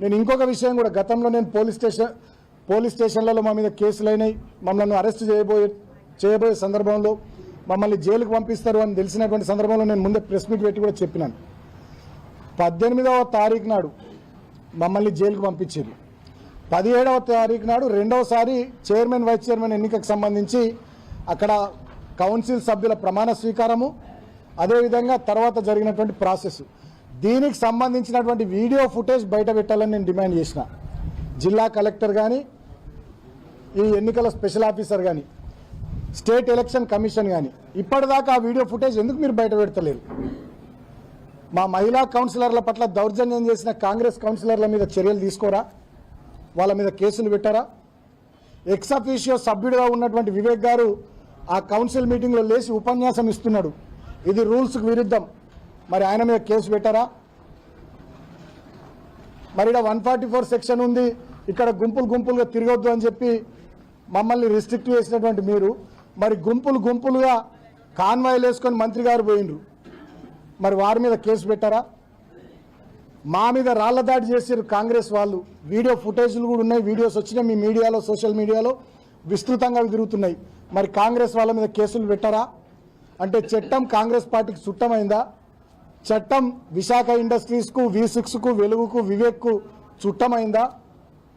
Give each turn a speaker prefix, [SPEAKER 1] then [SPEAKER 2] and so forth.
[SPEAKER 1] నేను ఇంకొక విషయం కూడా, గతంలో నేను పోలీస్ స్టేషన్లలో మా మీద కేసులైనాయి, మమ్మల్ని అరెస్ట్ చేయబోయే సందర్భంలో మమ్మల్ని జైలుకు పంపిస్తారు అని తెలిసినటువంటి సందర్భంలో నేను ముందే ప్రెస్ మీట్ పెట్టి కూడా చెప్పినాను. 18వ తారీఖు నాడు మమ్మల్ని జైలుకు పంపించారు. 17వ తారీఖు నాడు రెండవసారి చైర్మన్ వైస్ చైర్మన్ ఎన్నికకు సంబంధించి అక్కడ కౌన్సిల్ సభ్యుల ప్రమాణ స్వీకారము, అదేవిధంగా తర్వాత జరిగినటువంటి ప్రాసెస్, దీనికి సంబంధించినటువంటి వీడియో ఫుటేజ్ బయట పెట్టాలని నేను డిమాండ్ చేసిన. జిల్లా కలెక్టర్ కానీ, ఈ ఎన్నికల స్పెషల్ ఆఫీసర్ కానీ, స్టేట్ ఎలక్షన్ కమిషన్ కానీ ఇప్పటిదాకా ఆ వీడియో ఫుటేజ్ ఎందుకు మీరు బయట పెడతలేరు? మా మహిళా కౌన్సిలర్ల పట్ల దౌర్జన్యం చేసిన కాంగ్రెస్ కౌన్సిలర్ల మీద చర్యలు తీసుకోరా? వాళ్ళ మీద కేసులు పెట్టారా? ఎక్స్ అఫీషియో సభ్యుడిగా ఉన్నటువంటి వివేక్ గారు ఆ కౌన్సిల్ మీటింగ్లో లేచి ఉపన్యాసం ఇస్తున్నాడు, ఇది రూల్స్కు విరుద్ధం, మరి ఆయన మీద కేసు పెట్టారా? మరి ఇక్కడ 144 సెక్షన్ ఉంది, ఇక్కడ గుంపులుగా తిరగొద్దు అని చెప్పి మమ్మల్ని రిస్ట్రిక్ట్ చేసినటువంటి మీరు మరి గుంపులుగా కాన్వాయ్లు వేసుకొని మంత్రి గారు పోయినరు, మరి వారి మీద కేసు పెట్టారా? మా మీద రాళ్ల దాడి చేసారు కాంగ్రెస్ వాళ్ళు, వీడియో ఫుటేజ్లు కూడా ఉన్నాయి, వీడియోస్ వచ్చినాయి మీ మీడియాలో, సోషల్ మీడియాలో విస్తృతంగా తిరుగుతున్నాయి. మరి కాంగ్రెస్ వాళ్ళ మీద కేసులు పెట్టారా? అంటే చట్టం కాంగ్రెస్ పార్టీకి చుట్టమైందా? చట్టం విశాఖ ఇండస్ట్రీస్కు, V6కు, వెలుగుకు, వివేక్కు చుట్టమైందా?